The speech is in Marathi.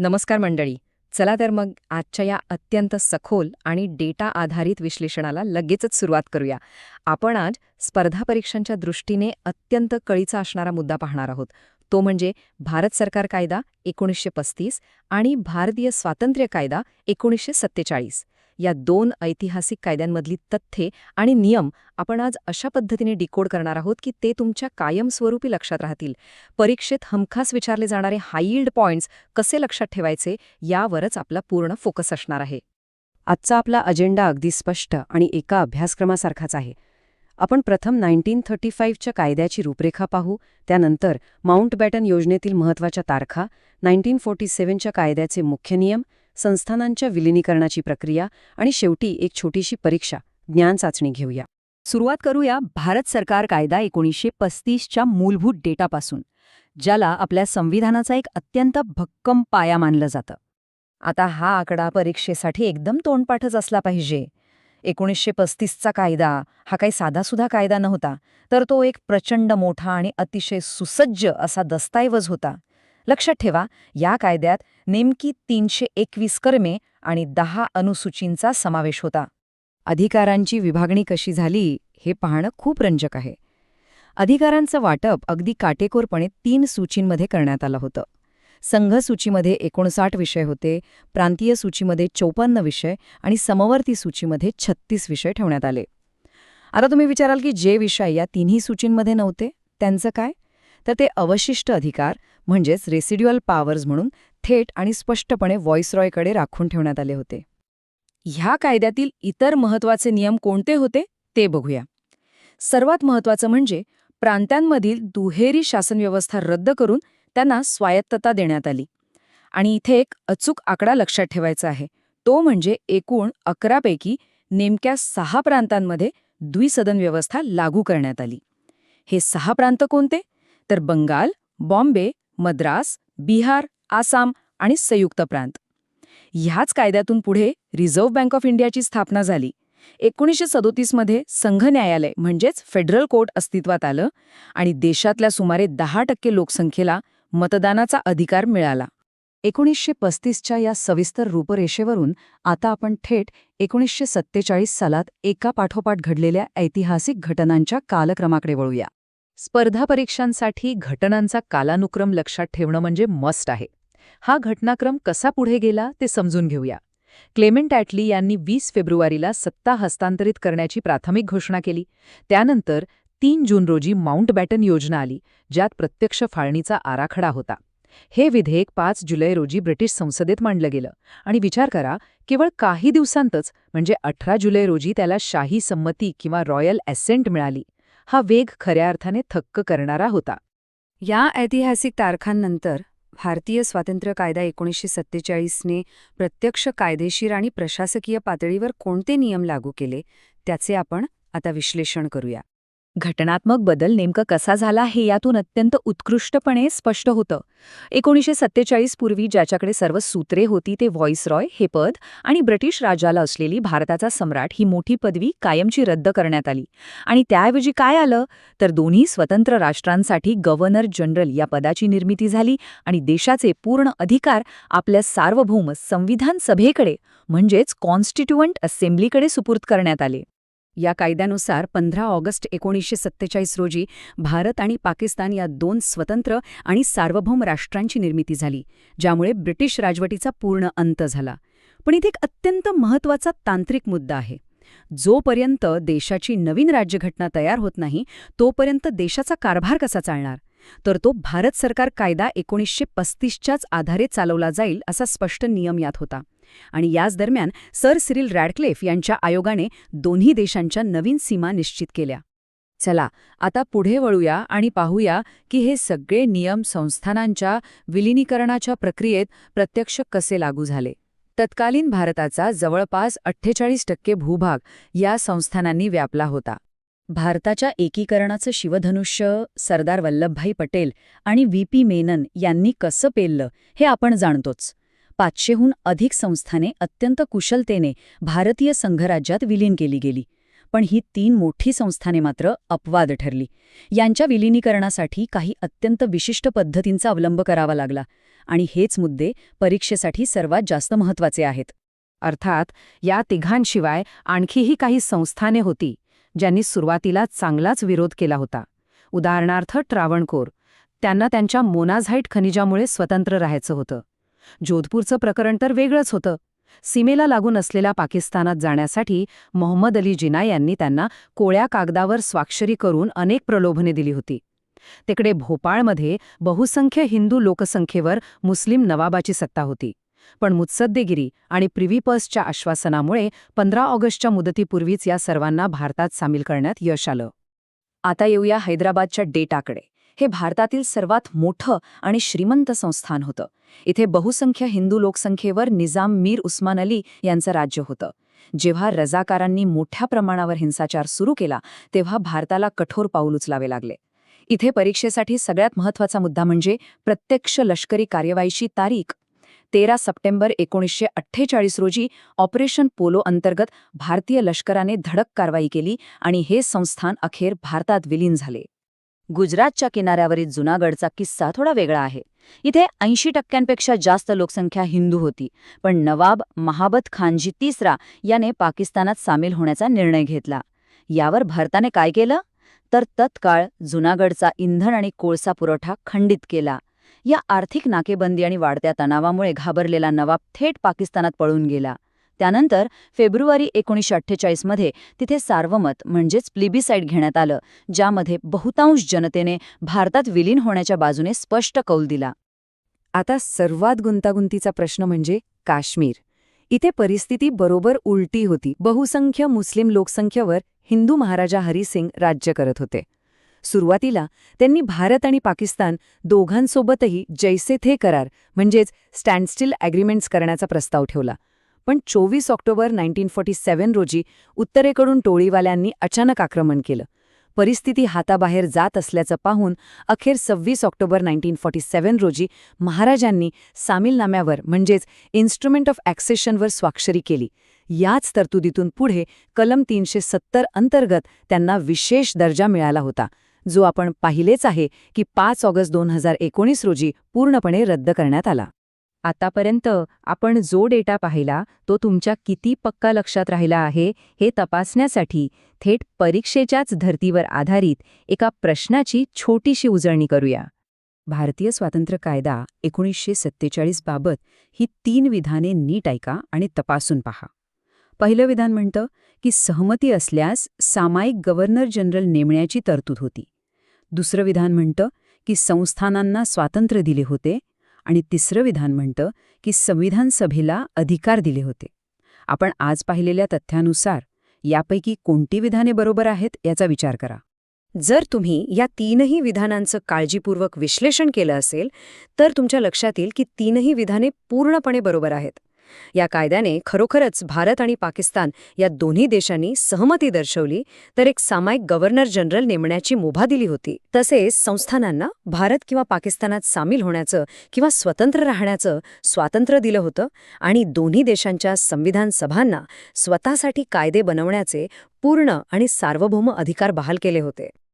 नमस्कार मंडळी. चला तर मग आजच्या या अत्यंत सखोल आणि डेटा आधारित विश्लेषणाला लगेचच सुरुवात करूया. आपण आज स्पर्धा परीक्षांच्या दृष्टीने अत्यंत कळीचा असणारा मुद्दा पाहणार आहोत. तो म्हणजे भारत सरकार कायदा 1935 आणि भारतीय स्वातंत्र्य कायदा 1947. या दोन ऐतिहासिक कायद्यांमधली तथ्ये आणि नियम आपण आज अशा पद्धतीने डिकोड करणार आहोत की ते तुमच्या कायमस्वरूपी लक्षात राहतील. परीक्षेत हमखास विचारले जाणारे हाय यील्ड पॉइंट्स कसे लक्षात ठेवायचे यावरच आपला पूर्ण फोकस असणार आहे. आजचा आपला अजेंडा अगदी स्पष्ट आणि एका अभ्यासक्रमासारखाच आहे. आपण प्रथम 1935च्या कायद्याची रूपरेखा पाहू, त्यानंतर माउंटबॅटन योजनेतील महत्त्वाच्या तारखा, 1947च्या कायद्याचे मुख्य नियम, संस्थानांच्या विलिनीकरणाची प्रक्रिया आणि शेवटी एक छोटीशी परीक्षा, ज्ञान चाचणी घेऊया. सुरुवात करूया भारत सरकार कायदा 1935च्या मूलभूत डेटापासून, ज्याला आपल्या संविधानाचा एक अत्यंत भक्कम पाया मानलं जातं. आता हा आकडा परीक्षेसाठी एकदम तोंडपाठच असला पाहिजे. 1935चा कायदा हा काही साधासुधा कायदा नव्हता, तर तो एक प्रचंड मोठा आणि अतिशय सुसज्ज असा दस्तऐवज होता. लक्षात ठेवा, या कायद्यात नेमकी 321 कलमे आणि 10 अनुसूचींचा समावेश होता. अधिकारांची विभागणी कशी झाली हे पाहणं खूप रंजक आहे. अधिकारांचं वाटप अगदी काटेकोरपणे 3 सूचींमध्ये करण्यात आलं होतं. संघ सूचीमध्ये 59 विषय होते, प्रांतीय सूचीमध्ये 54 विषय आणि समवर्ती सूचीमध्ये 36 विषय ठेवण्यात आले. आता तुम्ही विचाराल की जे विषय या तिन्ही सूचींमध्ये नव्हते त्यांचं काय? तर ते अवशिष्ट अधिकार म्हणजेच रेसिड्युअल पॉवर्स म्हणून थेट आणि स्पष्टपणे व्हॉइसरॉयकडे राखून ठेवण्यात आले होते. ह्या कायद्यातील इतर महत्त्वाचे नियम कोणते होते ते बघूया. सर्वात महत्त्वाचं म्हणजे प्रांतांमधील दुहेरी शासनव्यवस्था रद्द करून त्यांना स्वायत्तता देण्यात आली. आणि इथे एक अचूक आकडा लक्षात ठेवायचा आहे. तो म्हणजे एकूण 11 पैकी नेमक्या 6 प्रांतांमध्ये द्विसदन व्यवस्था लागू करण्यात आली. हे 6 प्रांत कोणते? तर बंगाल, बॉम्बे, मद्रास, बिहार, आसाम आणि संयुक्त प्रांत. ह्याच कायद्यातून पुढे रिझर्व्ह बँक ऑफ इंडियाची स्थापना झाली. 1937 मध्ये संघ न्यायालय म्हणजेच फेडरल कोर्ट अस्तित्वात आलं आणि देशातल्या सुमारे 10% लोकसंख्येला मतदानाचा अधिकार मिळाला. 1935च्या या सविस्तर रूपरेषेवरून आता आपण थेट 1947 सालात एका पाठोपाठ घडलेल्या ऐतिहासिक घटनांच्या कालक्रमाकडे वळूया. स्पर्धा परीक्षांसाठी घटनांचा कालानुक्रम लक्षात ठेवणं म्हणजे मस्ट आहे. हा घटनाक्रम कसा पुढे गेला ते समजून घेऊया. क्लेमेंट ॲटली यांनी 20 फेब्रुवारीला सत्ता हस्तांतरित करण्याची प्राथमिक घोषणा केली. त्यानंतर 3 जून रोजी माउंटबॅटन योजना आली, ज्यात प्रत्यक्ष फाळणीचा आराखडा होता. हे विधेयक 5 जुलै रोजी ब्रिटिश संसदेत मांडलं गेलं आणि विचार करा, केवळ काही दिवसांतच म्हणजे 18 जुलै रोजी त्याला शाही संमती किंवा रॉयल ॲसेंट मिळाली. हा वेग खऱ्या अर्थाने थक्क करणारा होता. या ऐतिहासिक तारखांनंतर भारतीय स्वातंत्र्य कायदा 1947ने प्रत्यक्ष कायदेशीर आणि प्रशासकीय पातळीवर कोणते नियम लागू केले त्याचे आपण आता विश्लेषण करूया. घटनात्मक बदल नेमका कसा झाला हे यातून अत्यंत उत्कृष्टपणे स्पष्ट होतं. 1947 पूर्वी ज्याच्याकडे सर्व सूत्रे होती ते व्हॉइसरॉय हे पद आणि ब्रिटिश राजाला असलेली भारताचा सम्राट ही मोठी पदवी कायमची रद्द करण्यात आली. आणि त्याऐवजी काय आलं तर दोन्ही स्वतंत्र राष्ट्रांसाठी गव्हर्नर जनरल या पदाची निर्मिती झाली आणि देशाचे पूर्ण अधिकार आपल्या सार्वभौम संविधान सभेकडे म्हणजेच कॉन्स्टिट्युएंट असेंब्लीकडे सुपूर्द करण्यात आले. या कायद्यानुसार 15 ऑगस्ट 1947 रोजी भारत आणि पाकिस्तान या 2 स्वतंत्र आणि सार्वभौम राष्ट्रांची निर्मिती झाली, ज्यामुळे ब्रिटिश राजवटीचा पूर्ण अंत झाला. पण इथे एक अत्यंत महत्त्वाचा तांत्रिक मुद्दा आहे. जोपर्यंत देशाची नवीन राज्यघटना तयार होत नाही तोपर्यंत देशाचा कारभार कसा चालणार? तर तो भारत सरकार कायदा 1935च्याच आधारे चालवला जाईल असा स्पष्ट नियम यात होता. आणि याच दरम्यान सर सिरिल रॅडक्लिफ यांच्या आयोगाने दोन्ही देशांच्या नवीन सीमा निश्चित केल्या. चला आता पुढे वळूया आणि पाहूया की हे सगळे नियम संस्थानांच्या विलिनीकरणाच्या प्रक्रियेत प्रत्यक्ष कसे लागू झाले. तत्कालीन भारताचा जवळपास 48% भूभाग या संस्थानांनी व्यापला होता. भारताच्या एकीकरणाचं शिवधनुष्य सरदार वल्लभभाई पटेल आणि व्ही.पी. मेनन यांनी कसं पेललं हे आपण जाणतोच. 500हून अधिक संस्थाने अत्यंत कुशलतेने भारतीय संघराज्यात विलीन केली गेली. पण ही 3 मोठी संस्थाने मात्र अपवाद ठरली. यांच्या विलिनीकरणासाठी काही अत्यंत विशिष्ट पद्धतींचा अवलंब करावा लागला आणि हेच मुद्दे परीक्षेसाठी सर्वात जास्त महत्त्वाचे आहेत. अर्थात या तिघांशिवाय आणखीही काही संस्थाने होती ज्यांनी सुरुवातीला चांगलाच विरोध केला होता. उदाहरणार्थ ट्रावणकोर. त्यांना त्यांच्या मोनाझाईट खनिजामुळे स्वतंत्र राहायचं होतं. जोधपूरचं प्रकरण तर वेगळंच होतं. सीमेला लागून असलेल्या पाकिस्तानात जाण्यासाठी मोहम्मद अली जिना यांनी त्यांना कोळ्या कागदावर स्वाक्षरी करून अनेक प्रलोभने दिली होती. तिकडे भोपाळमध्ये बहुसंख्य हिंदू लोकसंख्येवर मुस्लिम नवाबाची सत्ता होती. पण मुत्सद्देगिरी आणि प्रिव्ही पर्सच्या आश्वासनामुळे 15 ऑगस्टच्या मुदतीपूर्वीच या सर्वांना भारतात सामील करण्यात यश आलं. आता येऊया हैदराबादच्या डेटाकडे. हे भारतातील सर्वात मोठं आणि श्रीमंत संस्थान होतं. इथे बहुसंख्य हिंदू लोकसंख्येवर निजाम मीर उस्मान अली यांचं राज्य होतं. जेव्हा रजाकारांनी मोठ्या प्रमाणावर हिंसाचार सुरू केला तेव्हा भारताला कठोर पाऊल उचलावे लागले. इथे परीक्षेसाठी सगळ्यात महत्त्वाचा मुद्दा म्हणजे प्रत्यक्ष लष्करी कार्यवाहीची तारीख. 13 सप्टेंबर 1948 रोजी ऑपरेशन पोलो अंतर्गत भारतीय लष्कराने धडक कारवाई केली आणि हे संस्थान अखेर भारतात विलीन झाले. गुजरातच्या किनाऱ्यावरील जुनागडचा किस्सा थोडा वेगळा आहे. इथे 80% जास्त लोकसंख्या हिंदू होती, पण नवाब महाबत खानजी तिसरा याने पाकिस्तानात सामील होण्याचा निर्णय घेतला. यावर भारताने काय केलं? तर तत्काळ जुनागडचा इंधन आणि कोळसा पुरवठा खंडित केला. या आर्थिक नाकेबंदी आणि वाढत्या तणावामुळे घाबरलेला नवाब थेट पाकिस्तानात पळून गेला. त्यानंतर फेब्रुवारी 1948 मध्ये तिथे सार्वमत म्हणजेच प्लिबिसाइड घेण्यात आलं, ज्यामध्ये बहुतांश जनतेने भारतात विलीन होण्याच्या बाजूने स्पष्ट कौल दिला. आता सर्वात गुंतागुंतीचा प्रश्न म्हणजे काश्मीर. इथे परिस्थिती बरोबर उलटी होती. बहुसंख्य मुस्लिम लोकसंख्येवर हिंदू महाराजा हरिसिंग राज्य करत होते. सुरुवातीला त्यांनी भारत आणि पाकिस्तान दोघांसोबतही जैसे थे करार म्हणजेच स्टँडस्टिल ॲग्रीमेंट्स करण्याचा प्रस्ताव ठेवला. पण 24 ऑक्टोबर 1947 रोजी उत्तरेकडून टोळीवाल्यांनी अचानक आक्रमण केलं. परिस्थिती हाताबाहेर जात असल्याचं पाहून अखेर 26 ऑक्टोबर 1947 रोजी महाराजांनी सामीलनाम्यावर म्हणजेच इन्स्ट्रुमेंट ऑफ ॲक्सेशनवर स्वाक्षरी केली. याच तरतुदीतून पुढे कलम 370 अंतर्गत त्यांना विशेष दर्जा मिळाला होता, जो आपण पाहिलेच आहे की 5 ऑगस्ट 2019 रोजी पूर्णपणे रद्द करण्यात आला. आतापर्यंत आपण जो डेटा पाहिला तो तुमच्या किती पक्का लक्षात राहिला आहे हे तपासण्यासाठी थेट परीक्षेच्याच धर्तीवर आधारित एका प्रश्नाची छोटीशी उजळणी करूया. भारतीय स्वातंत्र्य कायदा 1947 बाबत ही 3 विधाने नीट ऐका आणि तपासून पहा. पहिलं विधान म्हणतं की सहमती असल्यास सामायिक गव्हर्नर जनरल नेमण्याची तरतूद होती. दुसरं विधान म्हणतं की संस्थानांना स्वातंत्र्य दिले होते आणि तिसरं विधान म्हणतं की संविधान सभेला अधिकार दिले होते. आपण आज पाहिलेल्या तथ्यानुसार यापैकी कोणती विधाने बरोबर आहेत याचा विचार करा. जर तुम्ही या 3ही विधानांचं काळजीपूर्वक विश्लेषण केलं असेल तर तुमच्या लक्षात येईल की 3ही विधाने पूर्णपणे बरोबर आहेत. या कायद्याने खरोखरच भारत आणि पाकिस्तान या दोन्ही देशांनी सहमती दर्शवली तर एक सामायिक गव्हर्नर जनरल नेमण्याची मुभा दिली होती. तसेच संस्थानांना भारत किंवा पाकिस्तानात सामील होण्याचं किंवा स्वतंत्र राहण्याचं स्वातंत्र्य दिलं होतं आणि दोन्ही देशांच्या संविधान सभांना स्वतःसाठी कायदे बनवण्याचे पूर्ण आणि सार्वभौम अधिकार बहाल केले होते.